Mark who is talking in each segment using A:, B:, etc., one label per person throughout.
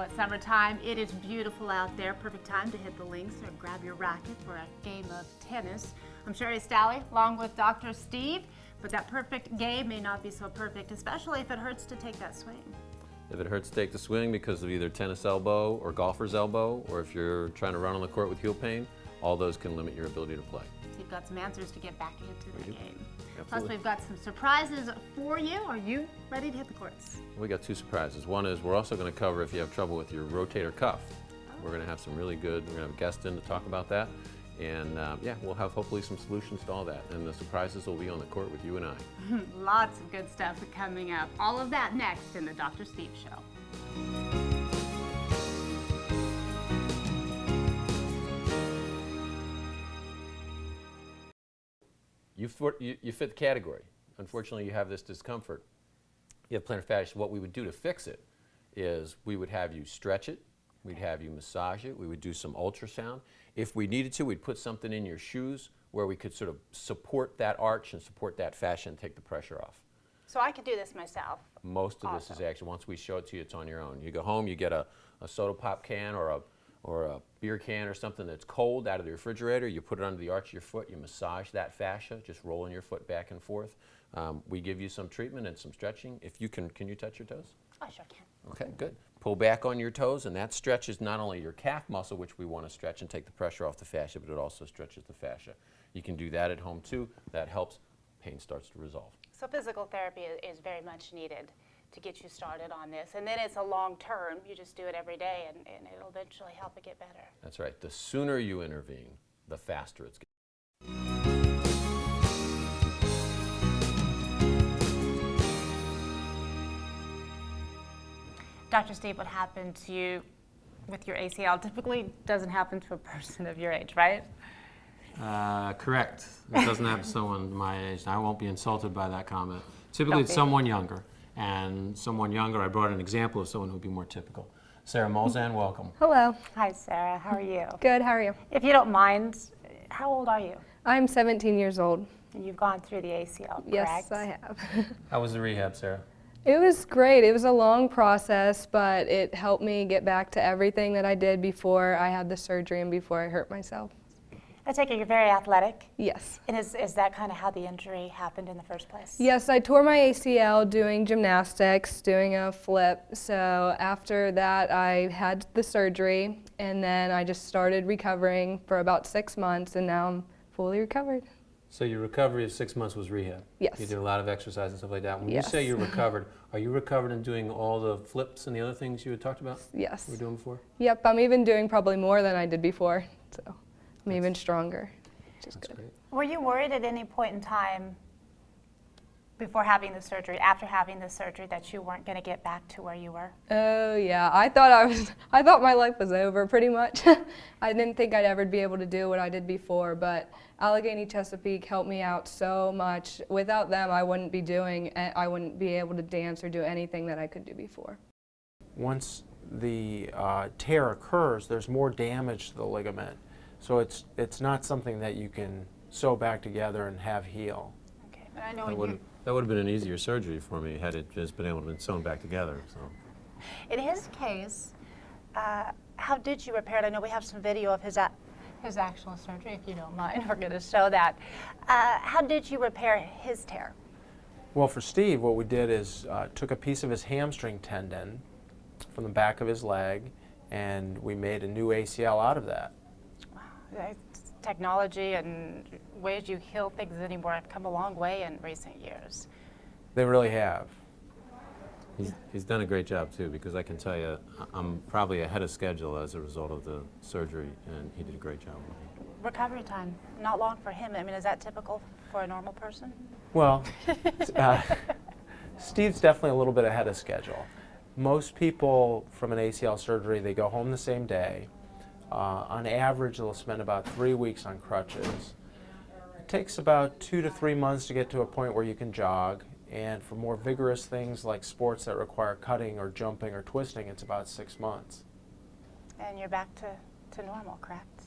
A: it's summertime. It is beautiful out there. Perfect time to hit the links or grab your racket for a game of tennis. I'm Sherry Stalley, along with Dr. Steve, but that perfect game may not be so perfect, especially if it hurts to take that swing.
B: If it hurts to take the swing because of either tennis elbow or golfer's elbow, or if you're trying to run on the court with heel pain, all those can limit your ability to play.
A: So you've got some answers to get back into the game.
B: Absolutely.
A: Plus, we've got some surprises for you. Are you ready to hit the courts?
B: We got two surprises. One is we're also going to cover if you have trouble with your rotator cuff. We're going to have some really good, we're going to have a guest in to talk about that. And yeah, we'll have hopefully some solutions to all that. And the surprises will be on the court with you and I.
A: Lots of good stuff coming up. All of that next in the Dr. Steve Show.
B: You fit the category. Unfortunately, you have this discomfort. You have plantar fasciitis. What we would do to fix it is we would have you stretch it. We'd have you massage it. We would do some ultrasound. If we needed to, we'd put something in your shoes where we could sort of support that arch and support that fascia and take the pressure off.
A: So I could do this myself.
B: Most of this is actually, once we show it to you, it's on your own. You go home, you get a soda pop can or a beer can or something that's cold out of the refrigerator. You put it under the arch of your foot. You massage that fascia, just rolling your foot back and forth. We give you some treatment and some stretching. If you can you touch your toes?
A: I sure can.
B: Okay, good. Pull back on your toes, and that stretches not only your calf muscle, which we want to stretch and take the pressure off the fascia, but it also stretches the fascia. You can do that at home too. That helps. Pain starts to resolve.
A: So physical therapy is very much needed to get you started on this. And then it's a long term. You just do it every day, and it'll eventually help it get better.
B: That's right. The sooner you intervene, the faster it's getting.
A: Dr. Steve, what happened to you with your ACL typically doesn't happen to a person of your age, right?
C: Correct. It doesn't happen to someone my age. I won't be insulted by that comment. Typically, it's
A: be.
C: someone younger. And someone younger, I brought an example of someone who would be more typical. Sarah Molzan, welcome.
D: Hello.
A: Hi, Sarah. How are you?
D: Good. How are you?
A: If you don't mind, how old are you?
D: I'm 17 years old.
A: And you've gone through the ACL, correct?
D: Yes, I have.
C: How was the rehab, Sarah?
D: It was great. It was a long process, but it helped me get back to everything that I did before I had the surgery and before I hurt myself.
A: I take it you're very athletic.
D: Yes.
A: And is that kind of how the injury happened in the first place?
D: Yes, I tore my ACL doing gymnastics, doing a flip. So after that, I had the surgery, and then I just started recovering for about 6 months, and now I'm fully recovered.
C: So your recovery of 6 months was rehab?
D: Yes.
C: You did a lot of exercise and stuff like that. When
D: Yes.
C: you say you're recovered, are you recovered in doing all the flips and the other things you had talked about?
D: Yes.
C: You were doing before?
D: Yep, I'm even doing probably more than I did before, so I'm even stronger, which is
C: That's
D: good.
C: great.
A: Were you worried at any point in time before having the surgery, after having the surgery, that you weren't going to get back to where you were?
D: Oh yeah, I thought my life was over pretty much. I didn't think I'd ever be able to do what I did before, but Allegheny Chesapeake helped me out so much. Without them, I wouldn't be able to dance or do anything that I could do before.
E: Once the tear occurs, there's more damage to the ligament. So it's not something that you can sew back together and have heal.
A: Okay, but I know
B: That would have been an easier surgery for me had it just been able to be sewn back together. So.
A: in his case, how did you repair it? I know we have some video of his actual surgery, if you don't mind. We're going to show that. How did you repair his tear?
E: Well, for Steve, what we did is took a piece of his hamstring tendon from the back of his leg, and we made a new ACL out of that.
A: Technology and ways you heal things anymore have come a long way in recent years.
E: They really have.
B: He's done a great job too, because I can tell you, I'm probably ahead of schedule as a result of the surgery, and he did a great job.
A: Recovery time, not long for him. I mean, is that typical for a normal person?
E: Well, Steve's definitely a little bit ahead of schedule. Most people from an ACL surgery, they go home the same day. On average, they'll spend about 3 weeks on crutches. It takes about 2 to 3 months to get to a point where you can jog, and for more vigorous things like sports that require cutting or jumping or twisting, it's about 6 months.
A: And you're back to normal, correct?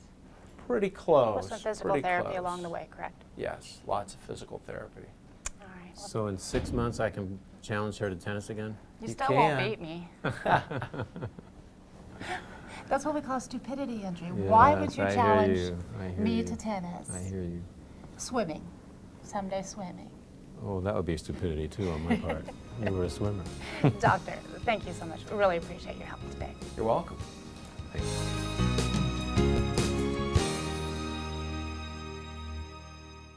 E: Pretty close.
A: With some physical
E: pretty
A: therapy
E: close.
A: along the way, correct?
E: Yes, lots of physical therapy.
A: All right. Well,
B: So in 6 months, I can challenge her to tennis again?
A: you
E: you
A: still won't
E: can.
A: beat me. That's what we call stupidity, Andrew. Why would you
C: Yes, I hear
A: challenge
C: you. I hear
A: me
C: you.
A: to tennis?
C: I hear you.
A: Swimming. Someday swimming.
C: Oh, that would be stupidity too on my part. You were a swimmer.
A: Doctor, thank you so much. We really appreciate your help today.
B: You're welcome. Thank you.